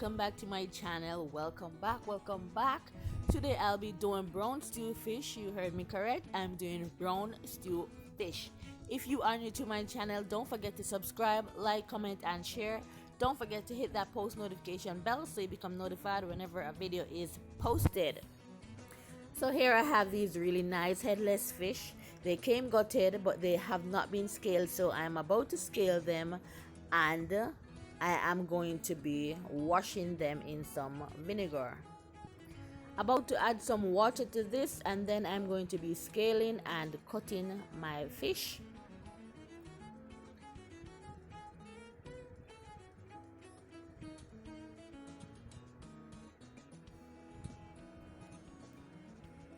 welcome back to my channel. Welcome back. Today I'll be doing brown stew fish. You heard me correct. I'm doing brown stew fish. If you are new to my channel, don't forget to subscribe, like, comment and share. Don't forget to hit that post notification bell so you become notified whenever a video is posted. So here I have these really nice headless fish. They came gutted, but they have not been scaled, so I'm about to scale them, and I am going to be washing them in some vinegar. About to add some water to this, and then I'm going to be scaling and cutting my fish.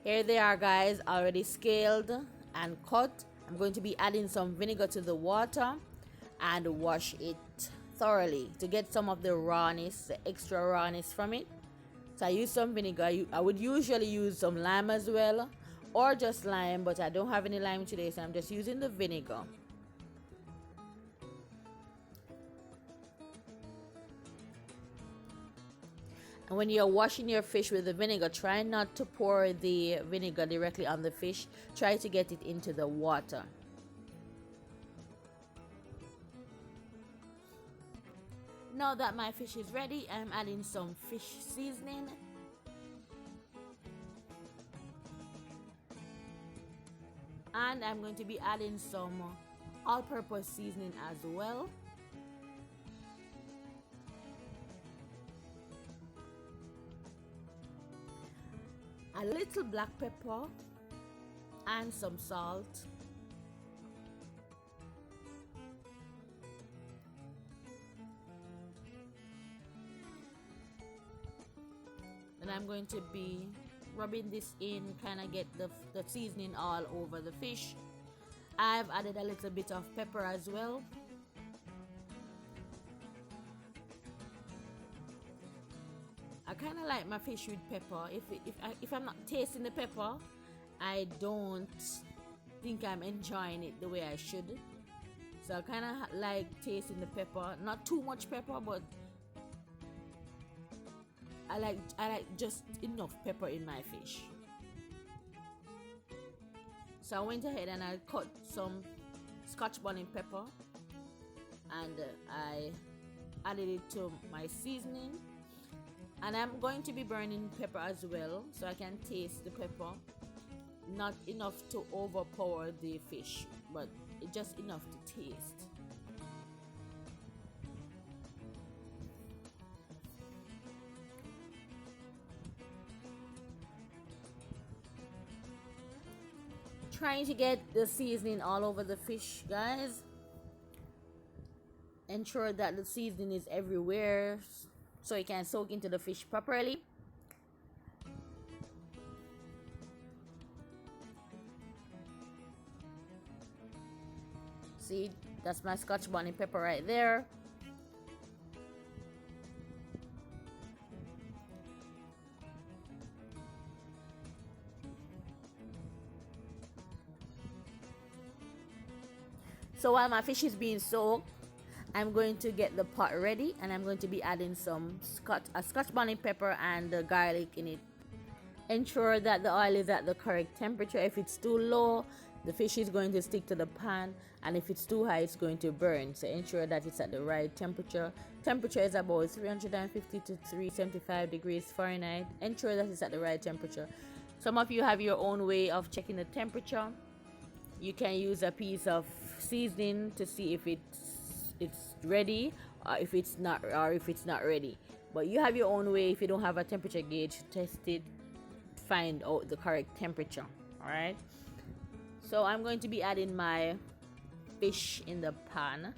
Here they are, guys, already scaled and cut. I'm going to be adding some vinegar to the water and wash it thoroughly to get some of the rawness, the extra rawness from it. So I use some vinegar. I would usually use some lime as well, or just lime, but I don't have any lime today, so I'm just using the vinegar. And when you're washing your fish with the vinegar, try not to pour the vinegar directly on the fish. Try to get it into the water. Now that my fish is ready, I'm adding some fish seasoning. And I'm going to be adding some all-purpose seasoning as well. A little black pepper and some salt. And I'm going to be rubbing this in, kind of get the seasoning all over the fish. I've added a little bit of pepper as well. I kind of like my fish with pepper. If I'm not tasting the pepper, I don't think I'm enjoying it the way I should. So I kind of like tasting the pepper, not too much pepper, but I like just enough pepper in my fish. So I went ahead and I cut some Scotch bonnet pepper, and I added it to my seasoning. And I'm going to be burning pepper as well, so I can taste the pepper. Not enough to overpower the fish, but just enough to taste. Trying to get the seasoning all over the fish, guys. Ensure that the seasoning is everywhere so it can soak into the fish properly. See, that's my Scotch bonnet pepper right there. So while my fish is being soaked, I'm going to get the pot ready, and I'm going to be adding some Scotch bonnet pepper and garlic in it. Ensure that the oil is at the correct temperature. If it's too low, the fish is going to stick to the pan, and if it's too high, it's going to burn. So ensure that it's at the right temperature. Temperature is about 350 to 375 degrees Fahrenheit. Ensure that it's at the right temperature. Some of you have your own way of checking the temperature. You can use a piece of seasoning to see if it's ready, or if it's not ready. But you have your own way. If you don't have a temperature gauge, test it, find out the correct temperature. All right, so I'm going to be adding my fish in the pan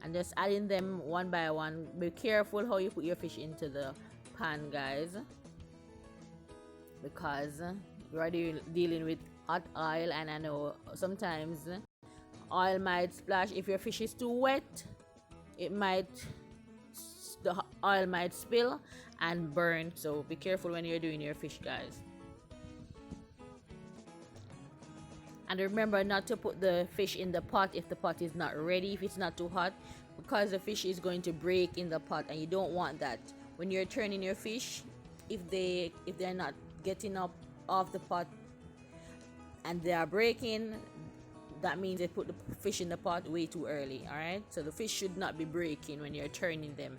and just adding them one by one. Be careful how you put your fish into the pan, guys, because you're already dealing with hot oil, and I know sometimes oil might splash. If your fish is too wet, the oil might spill and burn. So be careful when you're doing your fish, guys. And remember not to put the fish in the pot if the pot is not ready. If it's not too hot, because the fish is going to break in the pot, and you don't want that. When you're turning your fish, if they're not getting up off the pot and they are breaking, that means they put the fish in the pot way too early. All right, so the fish should not be breaking when you're turning them.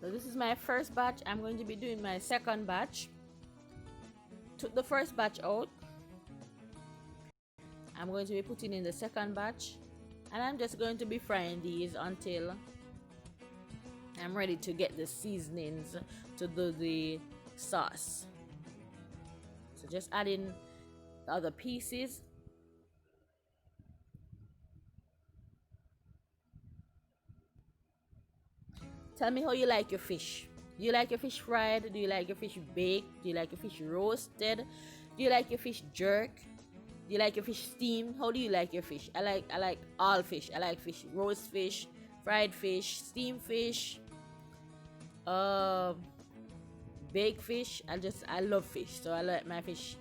So this is my first batch. I'm going to be doing my second batch. Took the first batch out. I'm going to be putting in the second batch, and I'm just going to be frying these until I'm ready to get the seasonings to do the sauce. So just adding the other pieces. Tell me how you like your fish. Do you like your fish fried? Do you like your fish baked? Do you like your fish roasted? Do you like your fish jerk? Do you like your fish steamed? How do you like your fish? I like all fish. I like fish, roast fish, fried fish, steamed fish, baked fish. I love fish, so I like my fish.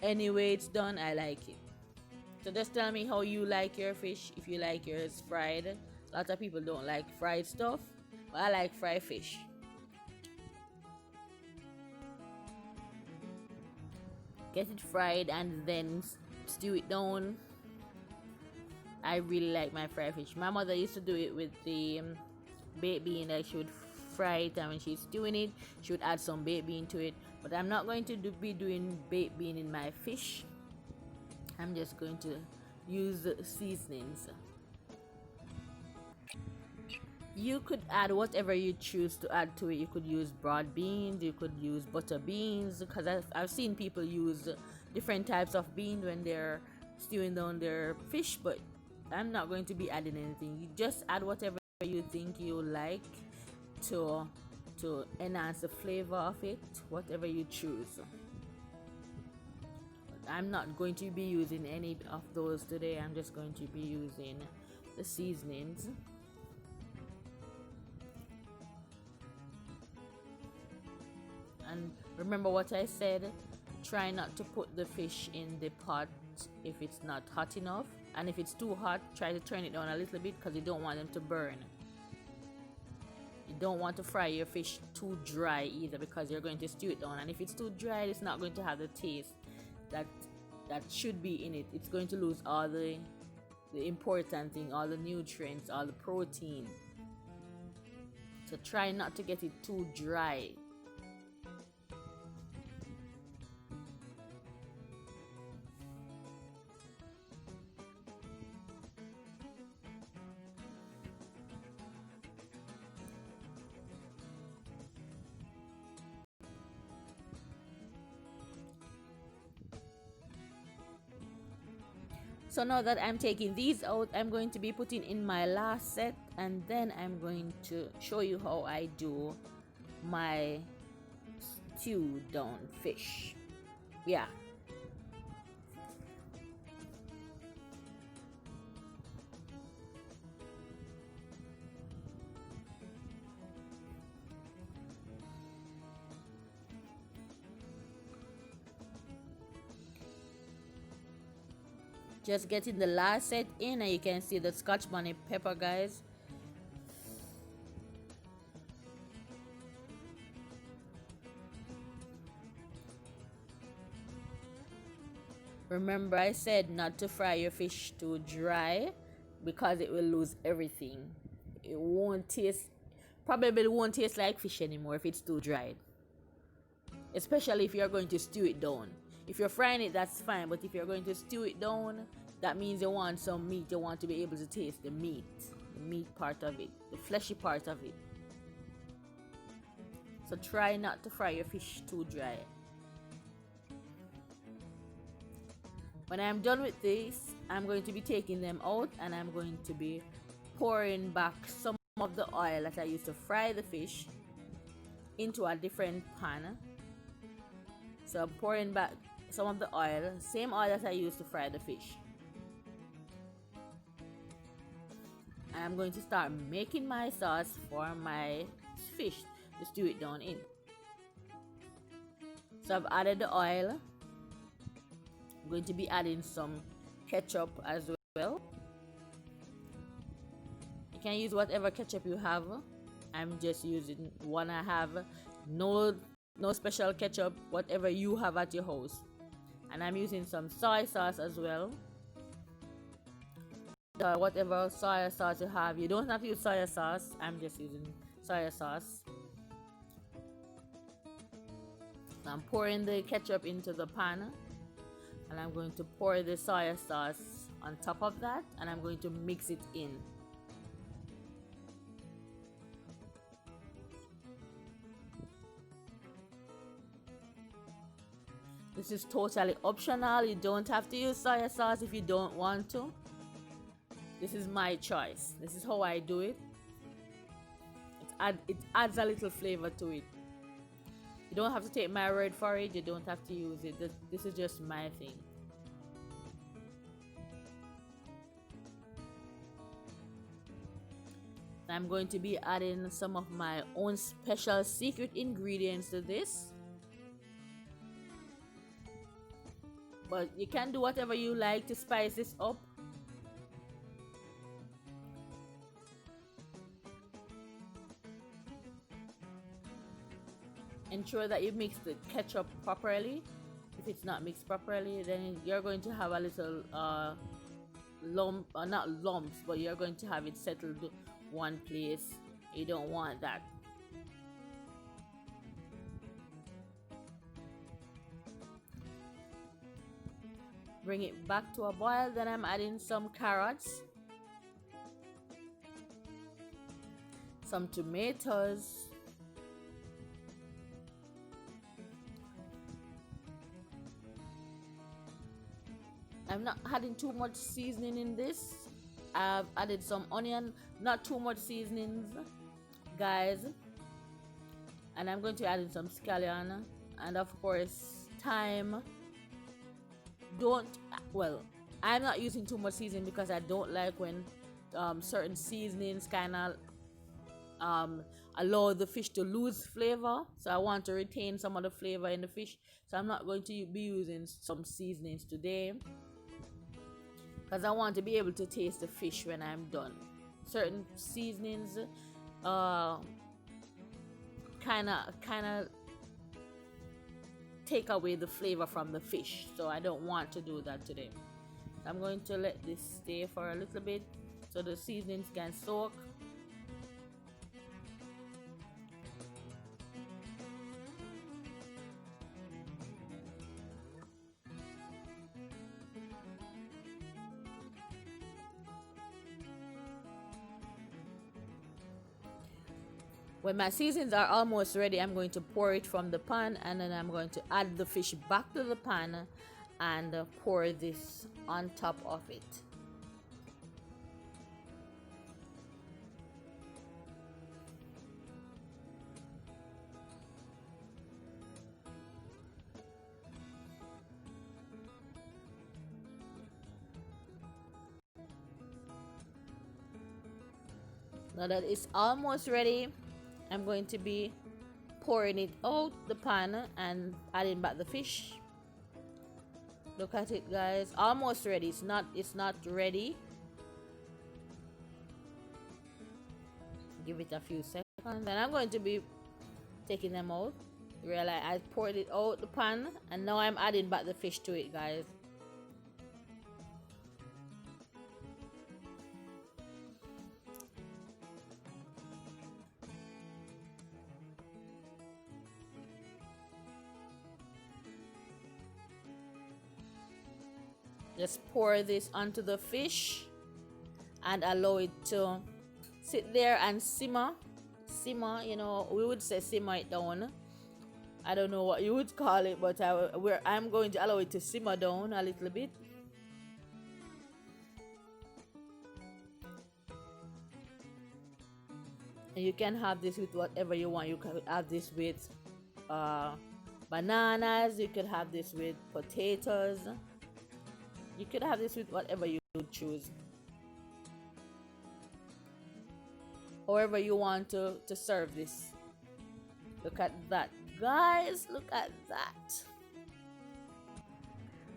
Any way it's done, I like it. So just tell me how you like your fish. If you like yours fried, a lot of people don't like fried stuff, but I like fried fish. Get it fried and then stew it down. I really like my fried fish. My mother used to do it with the baked bean. That she would fry it, and when she's stewing it, she would add some baked bean to it. But I'm not going to be doing baked bean in my fish. I'm just going to use seasonings. You could add whatever you choose to add to it. You could use broad beans, you could use butter beans, because I've seen people use different types of beans when they're stewing down their fish, but I'm not going to be adding anything. You just add whatever you think you like to enhance the flavor of it, whatever you choose. I'm not going to be using any of those today. I'm just going to be using the seasonings. And remember what I said, try not to put the fish in the pot if it's not hot enough, and if it's too hot, try to turn it down a little bit, because you don't want them to burn. You don't want to fry your fish too dry either, because you're going to stew it down, and if it's too dry, it's not going to have the taste that should be in it. It's going to lose all the important thing, all the nutrients, all the protein. So try not to get it too dry. So now that I'm taking these out, I'm going to be putting in my last set, and then I'm going to show you how I do my stew down fish. Yeah. Just getting the last set in, and you can see the Scotch bonnet pepper, guys. Remember, I said not to fry your fish too dry, because it will lose everything. It won't taste, probably won't taste like fish anymore if it's too dried. Especially if you're going to stew it down. If you're frying it, that's fine, but if you're going to stew it down, that means you want some meat. You want to be able to taste the meat part of it, the fleshy part of it. So try not to fry your fish too dry. When I'm done with this, I'm going to be taking them out, and I'm going to be pouring back some of the oil that I used to fry the fish into a different pan. So I'm pouring back some of the oil, same oil that I used to fry the fish. And I'm going to start making my sauce for my fish to stew it down in. So I've added the oil. I'm going to be adding some ketchup as well. You can use whatever ketchup you have. I'm just using one I have. No special ketchup, whatever you have at your house. And I'm using some soy sauce as well. Whatever soya sauce you have. You don't have to use soya sauce. I'm just using soya sauce. So I'm pouring the ketchup into the pan, and I'm going to pour the soya sauce on top of that, and I'm going to mix it in. This is totally optional. You don't have to use soya sauce if you don't want to. This is my choice. This is how I do it. It adds a little flavor to it. You don't have to take my word for it. You don't have to use it. This is just my thing. I'm going to be adding some of my own special secret ingredients to this. But you can do whatever you like to spice this up. Ensure that you mix the ketchup properly. If it's not mixed properly, then you're going to have a little lump, not lumps, but you're going to have it settled one place. You don't want that. Bring it back to a boil. Then I'm adding some carrots, some tomatoes, I'm not adding too much seasoning in this. I've added some onion, not too much seasonings, guys. And I'm going to add in some scallion and of course thyme. I'm not using too much seasoning because I don't like when certain seasonings kind of allow the fish to lose flavor. So I want to retain some of the flavor in the fish. So I'm not going to be using some seasonings today, because I want to be able to taste the fish when I'm done. Certain seasonings kind of take away the flavor from the fish, so I don't want to do that today. I'm going to let this stay for a little bit so the seasonings can soak. When my seasonings are almost ready, I'm going to pour it from the pan, and then I'm going to add the fish back to the pan and pour this on top of it. Now that it's almost ready, I'm going to be pouring it out the pan and adding back the fish. Look at it, guys, almost ready. It's not ready. Give it a few seconds, then I'm going to be taking them out. Realize I poured it out the pan, and now I'm adding back the fish to it, guys. Just pour this onto the fish and allow it to sit there and simmer. Simmer, you know, we would say simmer it down. I don't know what you would call it, but I'm going to allow it to simmer down a little bit. And you can have this with whatever you want. You can have this with bananas. You could have this with potatoes. You could have this with whatever you choose. However you want to serve this. Look at that, guys. Look at that.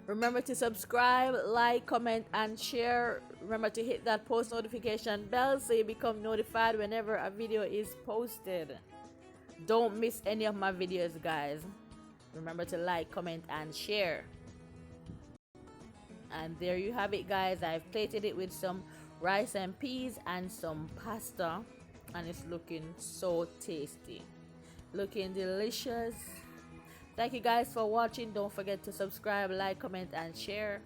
Remember to subscribe, like, comment, and share. Remember to hit that post notification bell so you become notified whenever a video is posted. Don't miss any of my videos, guys. Remember to like, comment, and share. And there you have it, guys. I've plated it with some rice and peas and some pasta, and it's looking so tasty, looking delicious. Thank you guys for watching. Don't forget to subscribe, like, comment, and share.